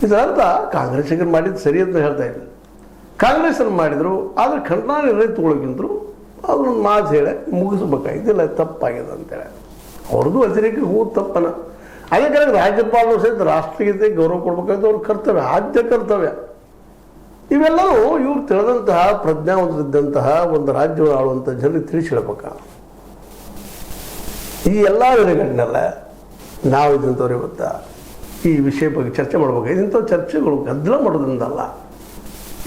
ಇದರಂತ ಕಾಂಗ್ರೆಸ್ಸಿಗರು ಮಾಡಿದ್ದು ಸರಿ ಅಂತ ಹೇಳ್ತಾ ಇದ್ದೀನಿ. ಕಾಂಗ್ರೆಸ್ಸನ್ನು ಮಾಡಿದರು, ಆದರೆ ಖಂಡನ ನಿರ್ಣಯ ತೊಗೊಳಕ್ಕಿಂತರೂ ಅದನ್ನು ಮಾತು ಹೇಳಿ ಮುಗಿಸ್ಬೇಕಾಗಿದ್ದಿಲ್ಲ, ತಪ್ಪಾಗಿದೆ ಅಂತೇಳಿ. ಅವ್ರದ್ದು ಅತಿರೇಕ ಹೋಗೋದು ತಪ್ಪನ. ಅದಕ್ಕೆ ರಾಜ್ಯಪಾಲರು ಸಹಿತ ರಾಷ್ಟ್ರಗೀತೆ ಗೌರವ ಕೊಡ್ಬೇಕಾದ್ರೆ ಅವ್ರ ಕರ್ತವ್ಯ, ಆದ್ಯ ಕರ್ತವ್ಯ. ಇವೆಲ್ಲವೂ ಇವ್ರು ತಿಳಿದಂತಹ ಪ್ರಜ್ಞಾವಂತರಿದ್ದಂತಹ ಒಂದು ರಾಜ್ಯವನ್ನು ಆಳುವಂಥ ಜನರಿಗೆ ತಿಳಿಸಿ ಹೇಳ್ಬೇಕ. ಈ ಎಲ್ಲ ವಿನಗಣ್ಣೆಲ್ಲ ನಾವು ಇದ್ದಂಥವ್ರು ಇವತ್ತು ಈ ವಿಷಯ ಬಗ್ಗೆ ಚರ್ಚೆ ಮಾಡ್ಬೇಕು. ಇಂಥ ಚರ್ಚೆಗಳು ಗದ್ದಲ ಮಾಡೋದ್ರಿಂದಲ್ಲ.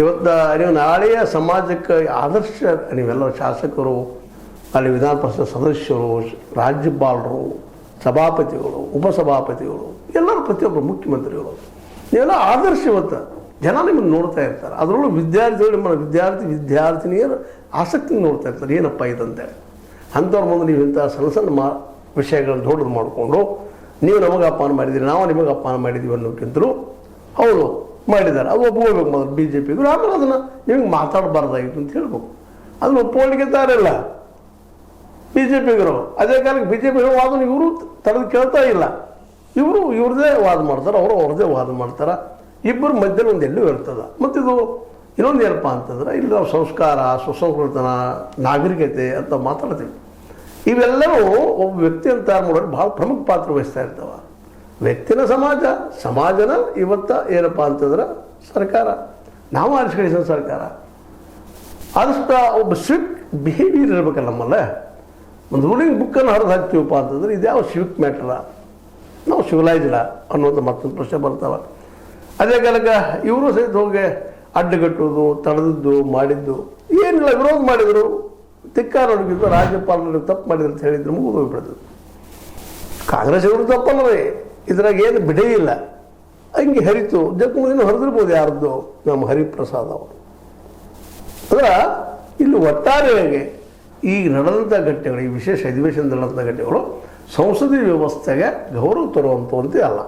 ಇವತ್ತು ನೀವು ನಾಳೆಯ ಸಮಾಜಕ್ಕೆ ಆದರ್ಶ ನೀವೆಲ್ಲ ಶಾಸಕರು, ಅಲ್ಲಿ ವಿಧಾನ ಪರಿಷತ್ ಸದಸ್ಯರು, ರಾಜ್ಯಪಾಲರು, ಸಭಾಪತಿಗಳು, ಉಪಸಭಾಪತಿಗಳು, ಎಲ್ಲರೂ ಪ್ರತಿಯೊಬ್ಬರು ಮುಖ್ಯಮಂತ್ರಿಗಳು, ನೀವೆಲ್ಲ ಆದರ್ಶ. ಇವತ್ತು ಜನ ನಿಮ್ಮನ್ನು ನೋಡ್ತಾ ಇರ್ತಾರೆ. ಅದರಲ್ಲೂ ವಿದ್ಯಾರ್ಥಿಗಳು, ನಿಮ್ಮ ವಿದ್ಯಾರ್ಥಿನಿಯರು ಆಸಕ್ತಿ ನೋಡ್ತಾ ಇರ್ತಾರೆ, ಏನಪ್ಪ ಇದಂತೇಳಿ. ಅಂಥವ್ರ ಮುಂದೆ ನೀವು ಇಂಥ ಸಣ್ಣ ಸಣ್ಣ ವಿಷಯಗಳನ್ನು ದೊಡ್ಡದು ಮಾಡಿಕೊಂಡು ನೀವು ನಮಗೆ ಅಪಮಾನ ಮಾಡಿದ್ದೀರಿ, ನಾವು ನಿಮಗೆ ಅಪಮಾನ ಮಾಡಿದ್ದೀವಿ ಅನ್ನೋಕ್ಕಿಂತಲೂ ಅವರು ಮಾಡಿದ್ದಾರೆ, ಅದು ಒಪ್ಕೋಬೇಕು ಮೊದಲು ಬಿ ಜೆ ಪಿಗರು. ಆಮೇಲೆ ಅದನ್ನು ನಿಮಗೆ ಮಾತಾಡಬಾರ್ದಾಗಿತ್ತು ಅಂತ ಹೇಳ್ಬೇಕು. ಅದನ್ನು ಒಪ್ಕೊಳ್ಳಿಕ್ಕೆ ತಯಾರಿಲ್ಲ ಬಿ ಜೆ ಪಿಗರು. ಅದೇ ಕಾಲಕ್ಕೆ ಬಿ ಜೆ ಪಿಗಳು ವಾದನ ಇವರು ತಡೆದು ಕೇಳ್ತಾ ಇಲ್ಲ. ಇವ್ರದ್ದೇ ವಾದ ಮಾಡ್ತಾರೆ, ಅವರು ಅವ್ರದ್ದೇ ವಾದ ಮಾಡ್ತಾರೆ. ಇಬ್ಬರು ಮಧ್ಯದಲ್ಲಿ ಒಂದು ಎಲ್ಲೂ ಇರ್ತದೆ. ಮತ್ತಿದು ಇನ್ನೊಂದು ಏನಪ್ಪ ಅಂತಂದ್ರೆ, ಇಲ್ಲಿ ನಾವು ಸಂಸ್ಕಾರ, ಸುಸಂಸ್ಕೃತನ, ನಾಗರಿಕತೆ ಅಂತ ಮಾತಾಡ್ತೀವಿ. ಇವೆಲ್ಲವೂ ಒಬ್ಬ ವ್ಯಕ್ತಿಯನ್ನು ತಯಾರು ಮಾಡೋದು ಭಾಳ ಪ್ರಮುಖ ಪಾತ್ರ ವಹಿಸ್ತಾ ಇರ್ತವೆ. ವ್ಯಕ್ತಿನ ಸಮಾಜನ ಇವತ್ತು ಏನಪ್ಪ ಅಂತಂದ್ರೆ ಸರ್ಕಾರ, ನಾವು ಆರಿಸ್ಕೊಂಡಿದ್ದ ಸರ್ಕಾರ. ಆದಷ್ಟು ಒಬ್ಬ ಸಿವಿಕ್ ಬಿಹೇವಿಯರ್ ಇರಬೇಕಲ್ಲ ನಮ್ಮಲ್ಲೇ. ಒಂದು ರೂಲಿಂಗ್ ಬುಕ್ಕನ್ನು ಹರಿದು ಹಾಕ್ತೀವಪ್ಪ ಅಂತಂದ್ರೆ ಇದ್ಯಾವ ಸಿವಿಕ್ ಮ್ಯಾಟ್ರ, ನಾವು ಸಿವಿಲೈಸ್ಡ ಅನ್ನೋದು ಮತ್ತೊಂದು ಪ್ರಶ್ನೆ ಬರ್ತಾವೆ. ಅದೇ ಕಾಲಕ್ಕೆ ಇವರು ಸಹಿತ ಹೋಗಿ ಅಡ್ಡಗಟ್ಟುವುದು, ತಡೆದದ್ದು, ಮಾಡಿದ್ದು ಏನಿಲ್ಲ. ವಿರೋಧ ಮಾಡಿದರು, ತಿಕ್ಕಾರ ಹುಡುಗಿದ್ದು, ರಾಜ್ಯಪಾಲರು ತಪ್ಪು ಮಾಡಿದ್ರು ಅಂತ ಹೇಳಿದ್ರು, ಮುಗಿದು ಹೋಗ್ಬಿಡ್ತದೆ. ಕಾಂಗ್ರೆಸ್ ಅವರು ತಪ್ಪಲ್ಲವೇ, ಇದ್ರಾಗ ಏನು ಬಿಡೇ ಇಲ್ಲ. ಹಂಗೆ ಹರಿತು ಜಕ್ಕುಮದಿನ ಹರಿದಿರ್ಬೋದು ಯಾರದ್ದು, ನಮ್ಮ ಹರಿಪ್ರಸಾದ್ ಅವರು. ಅಂದ್ರೆ ಇಲ್ಲಿ ಒಟ್ಟಾರೆಯಾಗಿ ಈಗ ನಡೆದಂಥ ಘಟನೆಗಳು, ಈ ವಿಶೇಷ ಅಧಿವೇಶನದಲ್ಲಿ ನಡೆದಂಥ ಘಟನೆಗಳು ಸಂಸದೀಯ ವ್ಯವಸ್ಥೆಗೆ ಗೌರವ ತರುವಂಥವಂತೆ ಅಲ್ಲ.